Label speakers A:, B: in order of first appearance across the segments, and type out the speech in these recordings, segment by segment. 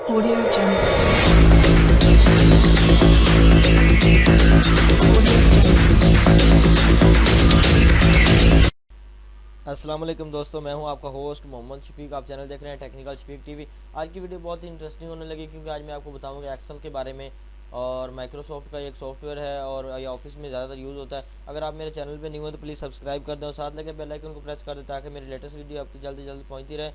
A: Audio Jungle.
B: अस्सलाम वालेकुम दोस्तों, मैं हूं आपका होस्ट मोहम्मद शफीक। आप चैनल देख रहे हैं टेक्निकल शफीक टीवी। आज की वीडियो बहुत ही इंटरेस्टिंग होने लगी क्योंकि आज मैं आपको बताऊंगा एक्सेल के बारे में। और माइक्रोसॉफ्ट का एक सॉफ्टवेयर है और ये ऑफिस में ज़्यादातर यूज़ होता है। अगर आप मेरे चैनल पे न्यू हो तो प्लीज़ सब्सक्राइब कर दें और साथ लगे बेल आइकन को प्रेस कर दें ताकि मेरी लेटेस्ट वीडियो आपको जल्दी जल्दी पहुँचती रहे।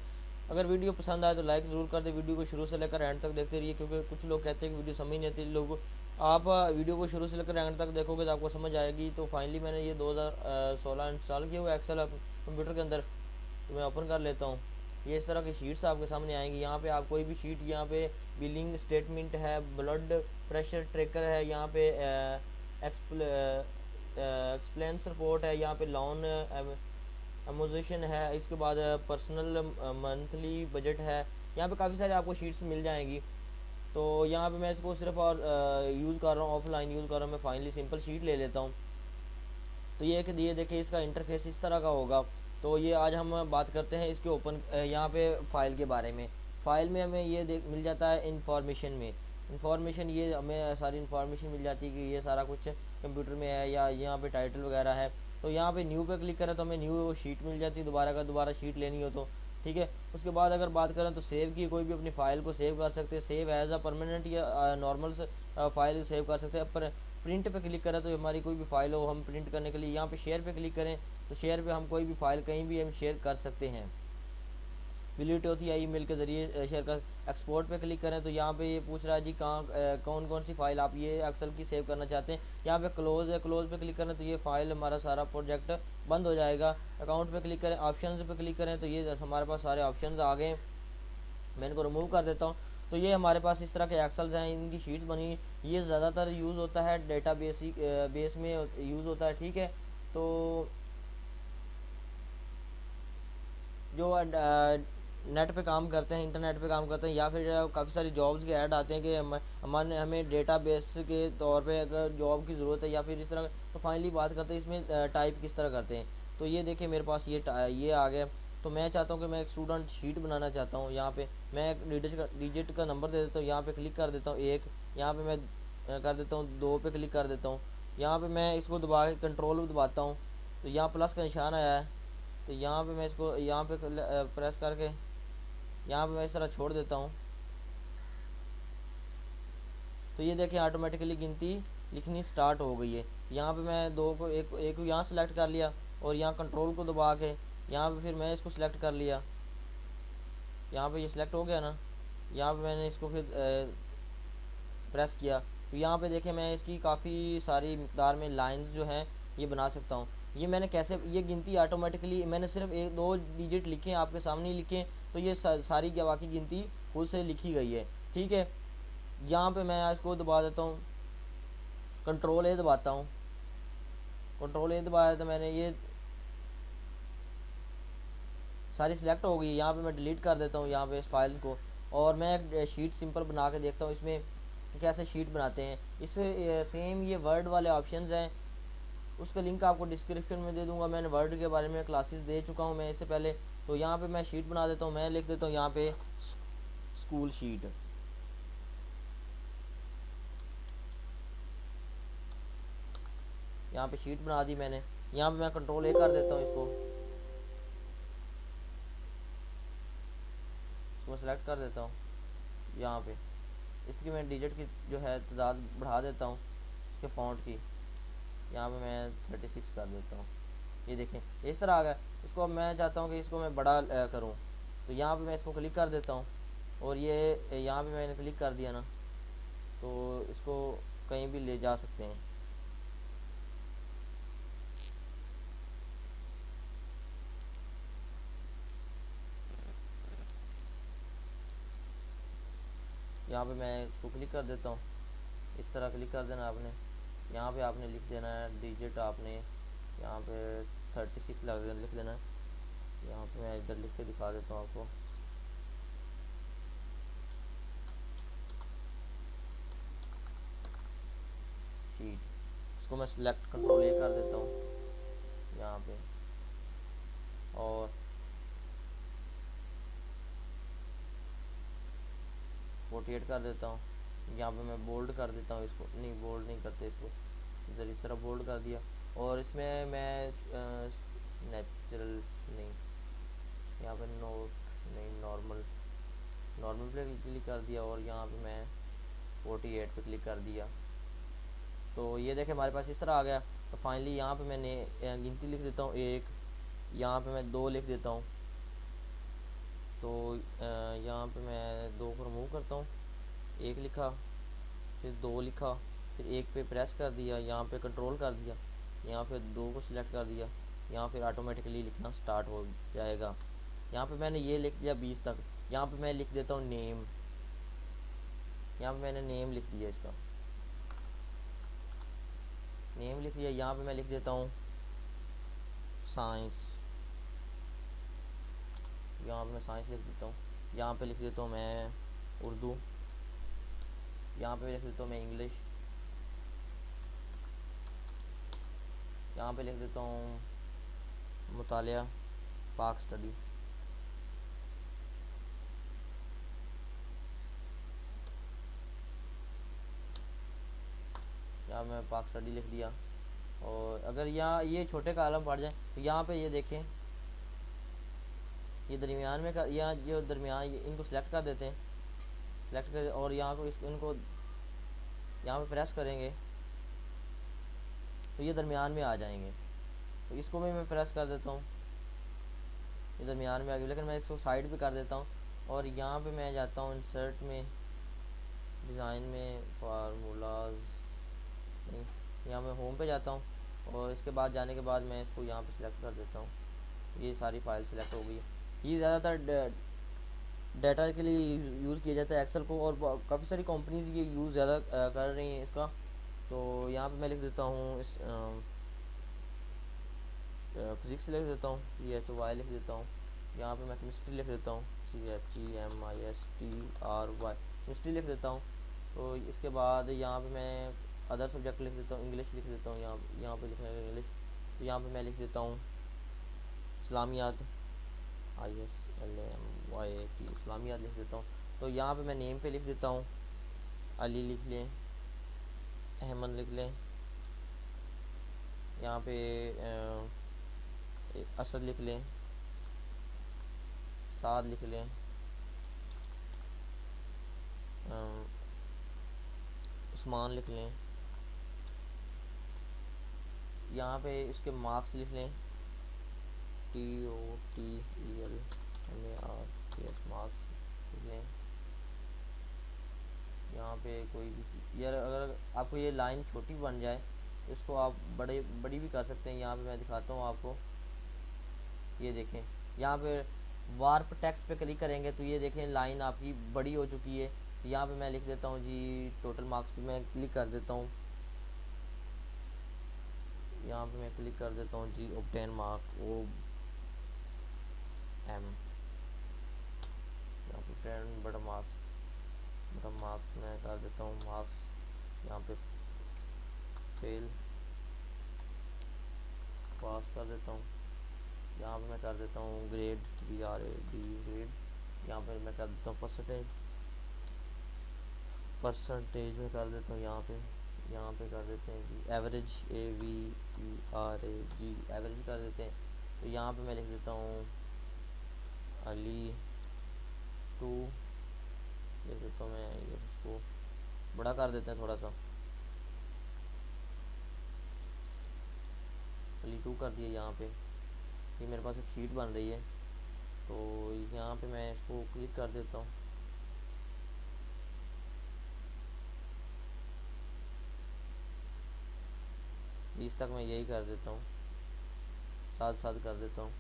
B: अगर वीडियो पसंद आए तो लाइक ज़रूर कर दें। वीडियो को शुरू से लेकर एंड तक देखते रहिए क्योंकि कुछ लोग कहते हैं कि वीडियो समझ नहीं आती लोगों को। आप वीडियो को शुरू से लेकर एंड तक देखोगे तो आपको समझ आएगी। तो फाइनली मैंने ये 2016 इंस्टॉल किया हुआ एक्सेल कंप्यूटर के अंदर। तो मैं ओपन कर लेता हूँ। ये इस तरह की शीट्स आपके सामने आएंगी। यहाँ पे आप कोई भी शीट, यहाँ पे बिलिंग स्टेटमेंट है, ब्लड प्रेशर ट्रैकर है, यहाँ पे एक्सप्लेंस रिपोर्ट है, यहाँ पे लोन अमोजेशन है, इसके बाद पर्सनल मंथली बजट है। यहाँ पे काफ़ी सारे आपको शीट्स मिल जाएंगी। तो यहाँ पे मैं इसको सिर्फ और यूज़ कर रहा हूँ, ऑफलाइन यूज़ कर रहा हूँ। मैं फाइनली सिंपल शीट ले लेता हूँ। तो ये देखिए इसका इंटरफेस इस तरह का होगा। तो ये आज हम बात करते हैं इसके ओपन यहाँ पे फ़ाइल के बारे में। फ़ाइल में हमें ये मिल जाता है इंफॉर्मेशन में। इंफॉर्मेशन ये हमें सारी इंफॉर्मेशन मिल जाती है कि ये सारा कुछ कंप्यूटर में है या यहाँ पे टाइटल वगैरह है। तो यहाँ पे न्यू पे क्लिक करें तो हमें न्यू शीट मिल जाती है दोबारा, अगर दोबारा शीट लेनी हो तो। ठीक है, उसके बाद अगर बात करें तो सेव की, कोई भी अपनी फ़ाइल को सेव कर सकते हैं। सेव एज अ परमानेंट या नॉर्मल फ़ाइल सेव कर सकते हैं। पर प्रिंट पे क्लिक करें तो हमारी कोई भी फ़ाइल हो हम प्रिंट करने के लिए यहाँ पे शेयर पे क्लिक करें तो शेयर पे हम कोई भी फ़ाइल कहीं भी हम शेयर कर सकते हैं। विलिटी होती है ईमेल के ज़रिए शेयर कर। एक्सपोर्ट पे क्लिक करें तो यहाँ पे ये पूछ रहा है जी कहाँ कौन कौन सी फ़ाइल आप ये एक्सेल की सेव करना चाहते हैं। यहाँ पे क्लोज़ है, क्लोज़ पे क्लिक करें तो ये फ़ाइल हमारा सारा प्रोजेक्ट बंद हो जाएगा। अकाउंट पे क्लिक करें, ऑप्शन पे क्लिक करें तो ये हमारे पास सारे ऑप्शन आ गए। मैं इनको रिमूव कर देता हूँ। तो ये हमारे पास इस तरह के एक्सेल्स हैं, इनकी शीट्स बनी। ये ज़्यादातर यूज़ होता है डेटा बेस में यूज़ होता है। ठीक है, तो जो नेट पे काम करते हैं, इंटरनेट पे काम करते हैं, या फिर काफ़ी सारी जॉब्स के ऐड आते हैं कि हमारे हमें डेटा बेस के तौर पे अगर जॉब की ज़रूरत है या फिर इस तरह। तो फाइनली बात करते हैं इसमें टाइप किस तरह करते हैं। तो ये देखिए मेरे पास ये आ गया। तो मैं चाहता हूँ कि मैं एक स्टूडेंट शीट बनाना चाहता हूँ। यहाँ पे मैं एक डिजिट का नंबर दे देता हूँ। यहाँ पे क्लिक कर देता हूँ एक, यहाँ पे मैं कर देता हूँ दो पे क्लिक कर देता हूँ। यहाँ पे मैं इसको दबा के कंट्रोल दबाता हूँ तो यहाँ प्लस का निशान आया है। तो यहाँ पे मैं इसको यहाँ पे प्रेस करके यहाँ पे मैं इस तरह छोड़ देता हूँ। तो ये देखिए ऑटोमेटिकली गिनती लिखनी स्टार्ट हो गई है। यहाँ पे मैं दो को एक यहाँ सेलेक्ट कर लिया और यहाँ कंट्रोल को दबा के यहाँ पे फिर मैं इसको सिलेक्ट कर लिया। यहाँ पे ये सिलेक्ट हो गया ना। यहाँ पे मैंने इसको फिर प्रेस किया तो यहाँ पे देखिए मैं इसकी काफ़ी सारी मकदार में लाइंस जो हैं ये बना सकता हूँ। ये मैंने कैसे, ये गिनती ऑटोमेटिकली मैंने सिर्फ एक दो डिजिट लिखे हैं, आपके सामने ही लिखे हैं। तो ये सारी क्या बाकी गिनती खुद से लिखी गई है। ठीक है, यहाँ पे मैं इसको दबा देता हूँ, कंट्रोल ए दबाता हूँ। कंट्रोल ए दबाया तो मैंने ये सारी सिलेक्ट हो गई। यहाँ पे मैं डिलीट कर देता हूँ यहाँ पे इस फाइल को। और मैं एक शीट सिंपल बना के देखता हूँ इसमें कैसे शीट बनाते हैं। इससे सेम ये वर्ड वाले ऑप्शंस हैं, उसका लिंक आपको डिस्क्रिप्शन में दे दूंगा। मैंने वर्ड के बारे में क्लासेस दे चुका हूँ मैं इससे पहले। तो यहाँ पे मैं शीट बना देता हूँ। मैं लिख देता हूँ यहाँ पे स्कूल शीट। यहाँ पे शीट बना दी मैंने। यहाँ पे मैं कंट्रोल ए कर देता हूँ इसको सेलेक्ट कर देता हूँ। यहाँ पे इसकी मैं डिजिट की जो है तादाद बढ़ा देता हूँ इसके फ़ॉन्ट की। यहाँ पे मैं 36 कर देता हूँ। ये देखें इस तरह आ गया। इसको अब मैं चाहता हूँ कि इसको मैं बड़ा करूँ। तो यहाँ पे मैं इसको क्लिक कर देता हूँ और ये यहाँ पे मैंने क्लिक कर दिया ना तो इसको कहीं भी ले जा सकते हैं। यहाँ पे मैं इसको क्लिक कर देता हूँ। इस तरह क्लिक कर देना आपने। यहाँ पे आपने लिख देना है डिजिट, आपने यहाँ पे 36 लिख देना है। यहाँ पे मैं इधर लिख के दिखा देता हूँ आपको। शीट, इसको मैं सिलेक्ट कंट्रोल ए कर देता हूँ यहाँ पे। और 48 कर देता हूँ। यहाँ पे मैं बोल्ड कर देता हूँ इसको, नहीं बोल्ड नहीं करते इसको, इधर इस तरह बोल्ड कर दिया। और इसमें मैं नेचुरल नहीं, यहाँ पे नोट नहीं, नॉर्मल पे क्लिक कर दिया और यहाँ पे मैं 48 पे क्लिक कर दिया। तो ये देखें हमारे पास इस तरह आ गया। तो फाइनली यहाँ पे मैंने गिनती लिख देता हूँ 1, यहाँ पे मैं 2 लिख देता हूँ। तो यहाँ पे मैं 2 को रिमूव करता हूँ, 1 लिखा, फिर 2 लिखा, फिर 1 पे प्रेस कर दिया, यहाँ पे कंट्रोल कर दिया, यहाँ पे 2 को सिलेक्ट कर दिया, यहाँ फिर ऑटोमेटिकली लिखना स्टार्ट हो जाएगा। यहाँ पे मैंने ये लिख दिया 20 तक। यहाँ पे मैं लिख देता हूँ नेम, यहाँ पे मैंने नेम लिख दिया, इसका नेम लिख दिया। यहाँ पे मैं लिख देता हूँ साइंस, यहाँ पे मैं साइंस लिख देता हूँ। यहाँ पे लिख देता हूँ मैं उर्दू, यहाँ पे लिख देता हूँ मैं इंग्लिश, यहाँ पे लिख देता हूँ मुतालिया पाक स्टडी, यहाँ मैं पाक स्टडी लिख दिया। और अगर यहाँ ये छोटे कॉलम पड़ जाए तो यहाँ पे ये देखें, ये दरमियान में का, यहाँ जो दरमियान, इनको सेलेक्ट कर देते हैं, सेलेक्ट कर और यहाँ को इनको यहाँ पे प्रेस करेंगे तो ये दरमियान में आ जाएंगे। तो इसको भी मैं प्रेस कर देता हूँ, ये दरमियान में आ गया। लेकिन मैं इसको साइड पे कर देता हूँ और यहाँ पे मैं जाता हूँ इंसर्ट में, डिज़ाइन में, फार्मूलाज नहीं, यहाँ मैं होम पे जाता हूँ और इसके बाद जाने के बाद मैं इसको यहाँ पे सिलेक्ट कर देता हूँ। ये सारी फाइल सिलेक्ट हो गई है। ये ज़्यादातर डाटा के लिए यूज़ किया जाता है एक्सेल को, और काफ़ी सारी कंपनीज ये यूज़ ज़्यादा कर रही हैं इसका। तो यहाँ पे मैं लिख देता हूँ इस फिज़िक्स लिख देता हूँ, CHY लिख देता हूँ। यहाँ पे मैं केमिस्ट्री लिख देता हूँ, CHEMISTRY, केमिस्ट्री लिख देता हूँ। तो इसके बाद यहाँ पे मैं अदर सब्जेक्ट लिख देता हूँ, इंग्लिश लिख देता हूँ, यहाँ पे लिखना है इंग्लिश। तो यहाँ पे मैं लिख देता हूँ इस्लामियात, ISLAMYAT, इस्लामियात लिख देता हूँ। तो यहाँ पे मैं नेम पे लिख देता हूँ अली लिख लें, अहमद लिख लें, यहाँ पे असद लिख लें, साद लिख लें, उस्मान लिख लें। यहाँ पे इसके मार्क्स लिख लें, TOTELMARKS मार्क्स लिख लें। यहाँ पे कोई भी यार, अगर आपको ये लाइन छोटी बन जाए इसको आप बड़ी भी कर सकते हैं। यहाँ पे मैं दिखाता हूँ आपको, ये देखें यहाँ पे वार्प टेक्स्ट पे क्लिक करेंगे तो ये देखें लाइन आपकी बड़ी हो चुकी है। यहाँ पे मैं लिख देता हूँ जी टोटल मार्क्स पे मैं क्लिक कर देता हूँ, यहाँ पे मैं क्लिक कर देता हूँ जी ऑब्टेन मार्क OM, यहाँ पे 10 बटन मार्क्स मैं कर देता हूँ मार्क्स, यहाँ पे फेल पास कर देता हूँ। यहाँ पे मैं कर देता हूँ ग्रेड GRAD ग्रेड, यहाँ पर मैं कर देता हूँ परसेंटेज में कर देता हूँ। यहाँ पे कर देते हैं जी एवरेज AVERAG एवरेज कर देते हैं। तो यहाँ पे मैं लिख देता हूँ अली 2 लिख देता हूँ मैं, ये इसको बड़ा कर देते हैं थोड़ा सा, अली 2 कर दिया। यहाँ पे ये मेरे पास एक शीट बन रही है, तो यहाँ पे मैं इसको क्लिक कर देता हूँ। इस तक मैं यही कर देता हूँ, साथ कर देता हूँ।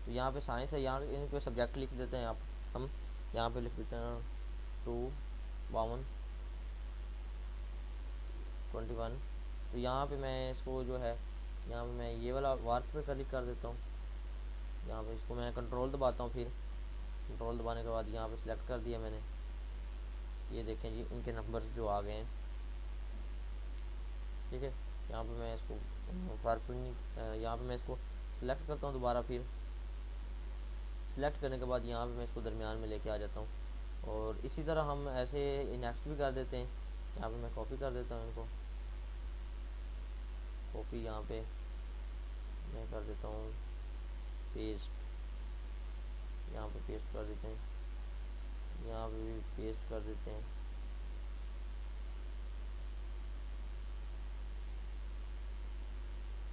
B: तो यहाँ पे साइंस है, यहाँ इनको सब्जेक्ट लिख देते हैं हम यहाँ पे लिख देते हैं 2/51। तो यहाँ पे मैं इसको जो है, यहाँ पे मैं ये वाला वार्क पे क्लिक कर देता हूँ। यहाँ पे इसको मैं कंट्रोल दबाता हूँ, फिर कंट्रोल दबाने के बाद यहाँ पे सिलेक्ट कर दिया मैंने। ये देखें जी इनके नंबर जो आ गए हैं, ठीक है। यहाँ पे मैं इसको यहाँ पे मैं इसको सिलेक्ट करता हूँ दोबारा, फिर सिलेक्ट करने के बाद यहाँ पे मैं इसको दरमियान में लेके आ जाता हूँ। और इसी तरह हम ऐसे नेक्स्ट भी कर देते हैं। यहाँ पे मैं कॉपी कर देता हूँ इनको, कॉपी यहाँ पे मैं कर देता हूँ पेस्ट, यहाँ पे पेस्ट कर देते हैं, यहाँ पे भी पेस्ट कर देते हैं।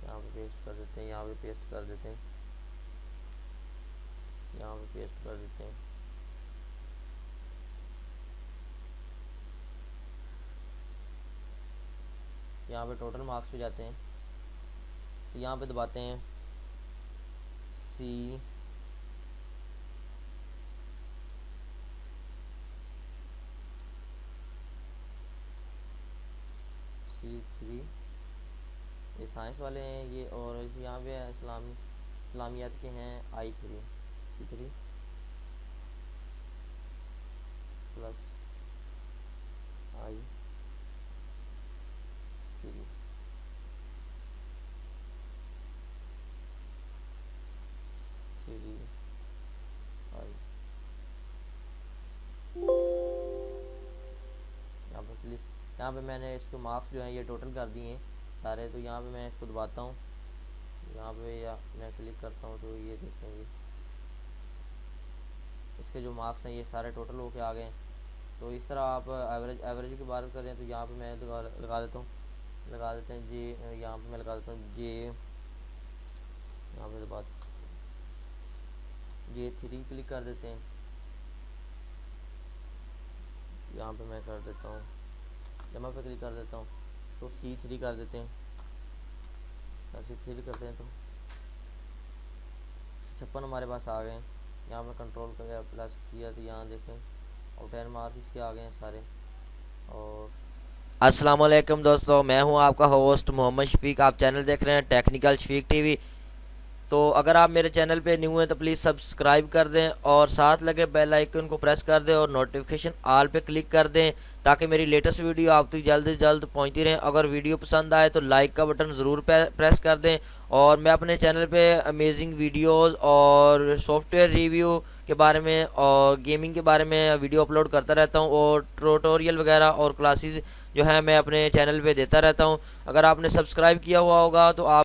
B: यहाँ पे पेस्ट कर देते हैं, यहाँ पे पेस्ट कर देते हैं, यहाँ पे पेस्ट कर देते हैं। यहाँ पे टोटल मार्क्स पे जाते हैं, तो यहाँ पे दबाते हैं C C3, ये साइंस वाले हैं ये, और यहाँ पे इस्लामियात के हैं I3, C3 प्लस I3, यहाँ पे प्लीज़, यहाँ पे मैंने इसके मार्क्स जो हैं ये टोटल कर दिए हैं सारे। तो यहाँ पे मैं इसको दबाता हूँ, यहाँ पे या मैं क्लिक करता हूँ तो ये देखेंगे इसके जो मार्क्स हैं ये सारे टोटल होके आ गए हैं। तो इस तरह आप एवरेज की बात करें तो यहाँ पे मैं लगा देता हूँ, लगा देते हैं जी, यहाँ पे मैं लगा देता हूँ J, यहाँ पे बात J3 क्लिक कर देते हैं, यहाँ पे मैं कर देता हूँ जमा पे क्लिक कर देता हूँ, तो C3 कर देते हैं, C3 करते हैं तो 56 हमारे पास आ गए हैं। यहाँ पे कंट्रोल कर प्लस किया तो यहाँ देखें और 10 मार्क्स इसके आ गए हैं सारे। और अस्सलाम वालेकुम दोस्तों, मैं हूं आपका होस्ट मोहम्मद शफीक, आप चैनल देख रहे हैं टेक्निकल शफीक टीवी। तो अगर आप मेरे चैनल पे न्यू हैं तो प्लीज़ सब्सक्राइब कर दें और साथ लगे बेल आइकन को प्रेस कर दें और नोटिफिकेशन ऑल पे क्लिक कर दें ताकि मेरी लेटेस्ट वीडियो आप तक जल्द से जल्द पहुंचती रहे। अगर वीडियो पसंद आए तो लाइक का बटन ज़रूर प्रेस कर दें। और मैं अपने चैनल पे अमेजिंग वीडियोस और सॉफ्टवेयर रिव्यू के बारे में और गेमिंग के बारे में वीडियो अपलोड करता रहता हूँ, और ट्यूटोरियल वगैरह और क्लासेस जो है मैं अपने चैनल पे देता रहता हूँ। अगर आपने सब्सक्राइब किया हुआ होगा तो आप